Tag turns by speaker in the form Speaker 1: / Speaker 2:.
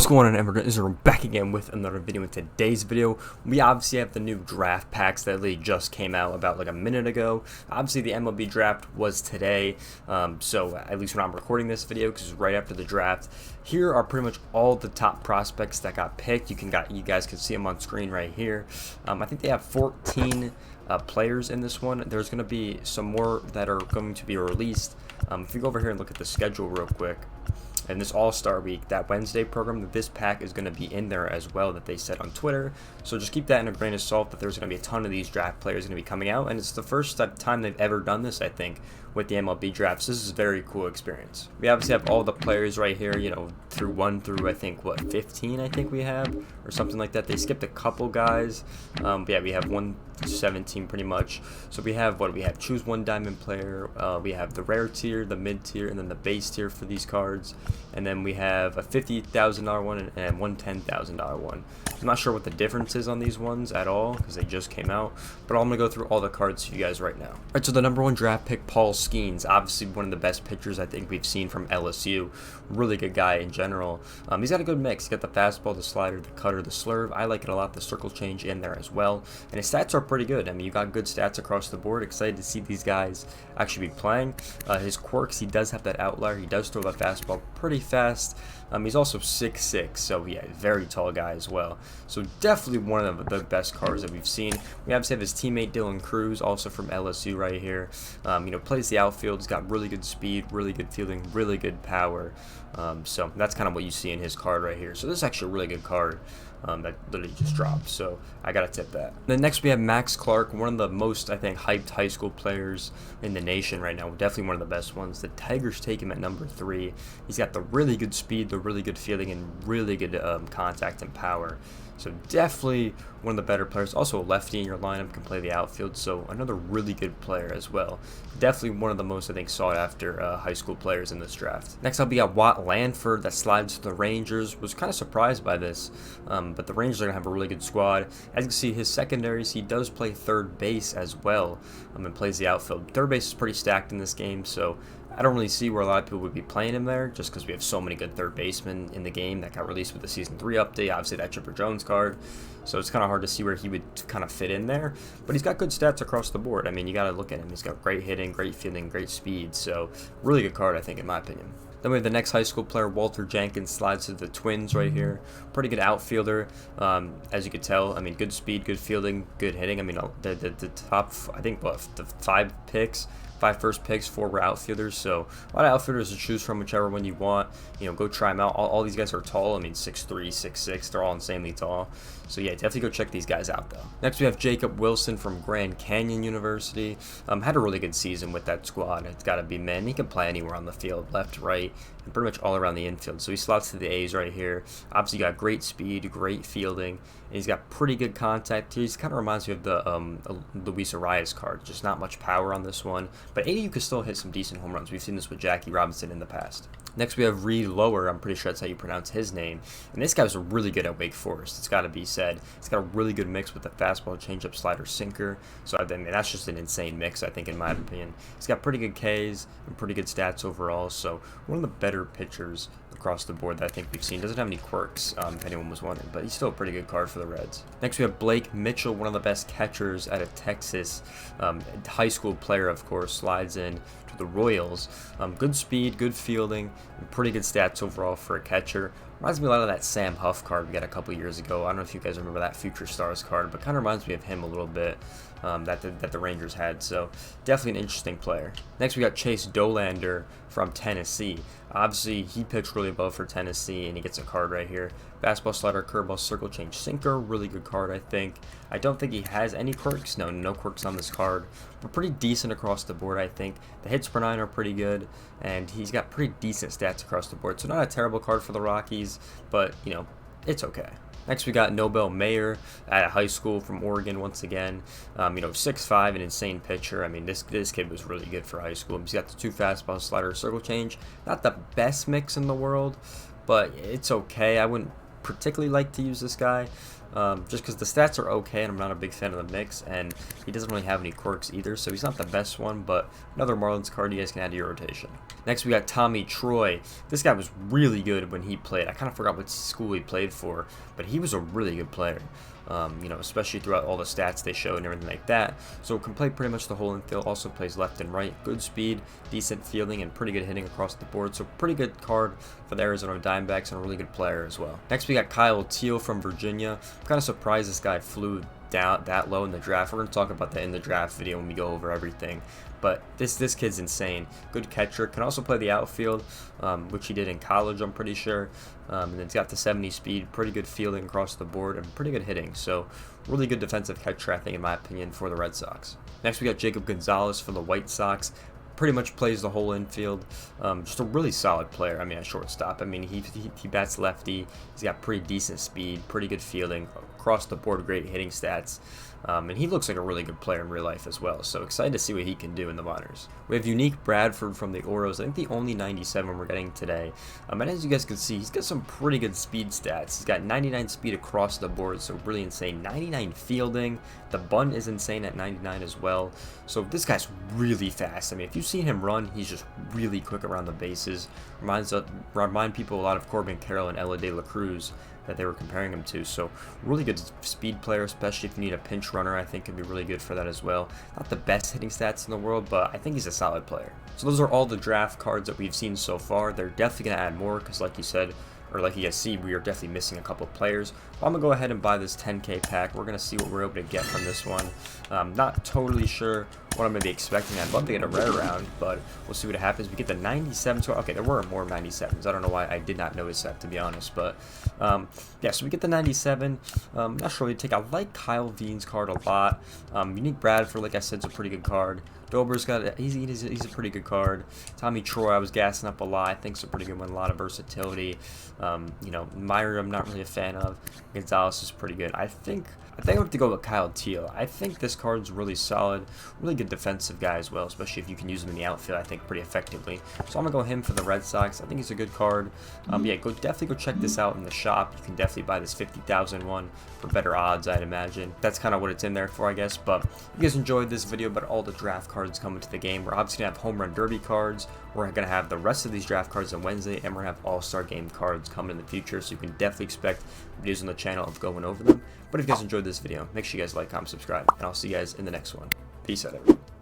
Speaker 1: What's going on, Immigrant Israel? Back again with another video. In today's video, we obviously have the new draft packs that literally just came out about like a minute ago. Obviously, the MLB draft was today, so at least when I'm recording this video, because it's right after the draft. Here are pretty much all the top prospects that got picked. You guys can see them on screen right here. I think they have 14 players in this one. There's going to be some more that are going to be released. If you go over here and look at the schedule real quick. And this All-Star Week, that Wednesday program, this pack is going to be in there as well that they said on Twitter. So just keep that in a grain of salt that there's going to be a ton of these draft players going to be coming out. And it's the first time they've ever done this, I think, with the MLB drafts. This is a very cool experience. We obviously have all the players right here, you know, through 1 through, I think, what, 15 I think we have, or something like that. They skipped a couple guys. But yeah, we have 1 through 17 pretty much. So we have, what do we have? Choose one diamond player. We have the rare tier, the mid tier, and then the base tier for these cards. And then we have a $50,000 one and one $10,000 one. I'm not sure what the difference is on these ones at all because they just came out, but I'm going to go through all the cards for you guys right now. All right, so the #1 draft pick, Paul Skenes, obviously one of the best pitchers I think we've seen from LSU. Really good guy in general. He's got a good mix. He's got the fastball, the slider, the cutter, the slurve. I like it a lot, the circle change in there as well. And his stats are pretty good. I mean, you got good stats across the board. Excited to see these guys actually be playing. His quirks, he does have that outlier. He does throw that fastball pretty fast. He's also 6'6", so yeah, very tall guy as well. So definitely one of the best cards that we've seen. We obviously have his teammate Cruz, also from LSU right here. You know, plays the outfield. He's got really good speed, really good fielding, really good power. So that's kind of what you see in his card right here. So this is actually a really good card. That literally just dropped, so I gotta tip that. Then next we have Max Clark, one of the most, I think, hyped high school players in the nation right now. Definitely one of the best ones. The Tigers take him at #3. He's got the really good speed, the really good fielding, and really good contact and power. So definitely one of the better players. Also a lefty in your lineup, can play the outfield, so another really good player as well. Definitely one of the most, I think, sought after high school players in this draft. Next up we got Lanford that slides to the Rangers. Was kind of surprised by this, but the Rangers are going to have a really good squad. As you can see, his secondaries, he does play third base as well, and plays the outfield. Third base is pretty stacked in this game, so I don't really see where a lot of people would be playing him there, just because we have so many good third basemen in the game that got released with the Season 3 update. Obviously, that Chipper Jones card. So it's kind of hard to see where he would kind of fit in there. But he's got good stats across the board. I mean, you got to look at him. He's got great hitting, great fielding, great speed. So really good card, I think, in my opinion. Then we have the next high school player, Jenkins, slides to the Twins right here. Pretty good outfielder, as you could tell. I mean, good speed, good fielding, good hitting. I mean, the top, I think, what, the 5 first picks, 4 were outfielders, so a lot of outfielders to choose from, whichever one you want. You know, go try them out. All these guys are tall. I mean, 6'3", 6'6", they're all insanely tall. So yeah, definitely go check these guys out though. Next we have Jacob Wilson from Grand Canyon University. Had a really good season with that squad. It's got to be, man. He can play anywhere on the field, left, right, and pretty much all around the infield. So he slots to the A's right here. Obviously got great speed, great fielding, and he's got pretty good contact. He kind of reminds me of the Luis Arias card. Just not much power on this one, but 80 you can still hit some decent home runs. We've seen this with Jackie Robinson in the past. Next we have Reece Lowery. I'm pretty sure that's how you pronounce his name. And this guy's really good at Wake Forest. It's got to be said. It's got a really good mix with the fastball, changeup, slider, sinker. So I mean, that's just an insane mix, I think, in my opinion. He's got pretty good Ks and pretty good stats overall. So one of the better pitchers across the board that I think we've seen. Doesn't have any quirks, if anyone was wondering, but he's still a pretty good card for the Reds. Next we have Blake Mitchell, one of the best catchers out of Texas. High school player, of course, slides in to the Royals. Good speed, good fielding, and pretty good stats overall for a catcher. Reminds me a lot of that Sam Huff card we got a couple years ago. I don't know if you guys remember that Future Stars card, but kind of reminds me of him a little bit, that the Rangers had. So definitely an interesting player. Next we got Chase Dolander from Tennessee. Obviously he pitched really well for Tennessee, and he gets a card right here. Fastball, slider, curveball, circle change, sinker. Really good card, I think. I don't think he has any quirks. No quirks on this card. But pretty decent across the board, I think. The hits per 9 are pretty good, and he's got pretty decent stats across the board. So not a terrible card for the Rockies, but, you know, it's okay. Next, we got Nobel Mayer at a high school from Oregon once again. You know, 6'5", an insane pitcher. I mean, this kid was really good for high school. He's got the 2 fastball, slider, circle change. Not the best mix in the world, but it's okay. I wouldn't particularly like to use this guy, just because the stats are okay and I'm not a big fan of the mix, and he doesn't really have any quirks either, so he's not the best one, but another Marlins card you guys can add to your rotation. Next we got Tommy Troy. This guy was really good when he played. I kind of forgot what school he played for, but he was a really good player. You know, especially throughout all the stats they show and everything like that. So can play pretty much the whole infield, also plays left and right, good speed, decent fielding, and pretty good hitting across the board. So pretty good card for the Arizona Diamondbacks, and a really good player as well. Next we got Kyle Teal from Virginia. I'm kind of surprised this guy flew down that low in the draft. We're going to talk about that in the draft video when we go over everything. But this kid's insane. Good catcher. Can also play the outfield, which he did in college, I'm pretty sure. And then he's got the 70 speed, pretty good fielding across the board, and pretty good hitting. So really good defensive catcher, I think, in my opinion, for the Red Sox. Next we got Jacob Gonzalez for the White Sox. Pretty much plays the whole infield. Just a really solid player. I mean, at shortstop. I mean, he bats lefty. He's got pretty decent speed, pretty good fielding, across the board, great hitting stats. And he looks like a really good player in real life as well. So excited to see what he can do in the minors. We have unique Bradford from the Orioles. I think the only 97 we're getting today. And as you guys can see, he's got some pretty good speed stats. He's got 99 speed across the board, so really insane. 99 fielding. The bunt is insane at 99 as well. So this guy's really fast. I mean, if you've seen him run, he's just really quick around the bases. Remind people a lot of Corbin Carroll and Ella De La Cruz that they were comparing him to. So really good speed player, especially if you need a pinch runner. I think could be really good for that as well. Not the best hitting stats in the world, but I think he's a solid player. So those are all the draft cards that we've seen so far. They're definitely going to add more because, like you said, or like you guys see, we are definitely missing a couple of players. But I'm going to go ahead and buy this 10K pack. We're going to see what we're able to get from this one. Not totally sure what I'm going to be expecting. I'd love to get a rare round, but we'll see what happens. We get the 97. So, okay, there were more 97s. I don't know why I did not notice that, to be honest. But, yeah, so we get the 97. Not sure what to take. I like Kyle Veen's card a lot. Unique Bradford, like I said, is a pretty good card. Dober's got he's a pretty good card. Tommy Troy, I was gassing up a lot. I think it's a pretty good one. A lot of versatility. You know, Meyer, I'm not really a fan of. Gonzalez is pretty good. I think I have to go with Kyle Teal. I think this card's really solid, really good defensive guy as well, especially if you can use him in the outfield, I think, pretty effectively. So I'm going to go him for the Red Sox. I think he's a good card. Yeah, definitely go check this out in the shop. You can definitely buy this 50,000 one for better odds, I'd imagine. That's kind of what it's in there for, I guess. But if you guys enjoyed this video about all the draft cards coming to the game, we're obviously going to have Home Run Derby cards. We're going to have the rest of these draft cards on Wednesday, and we're going to have All-Star Game cards coming in the future, so you can definitely expect videos on the channel of going over them. But if you guys enjoyed this video, make sure you guys like, comment, subscribe, and I'll see you guys in the next one. Peace out, everyone.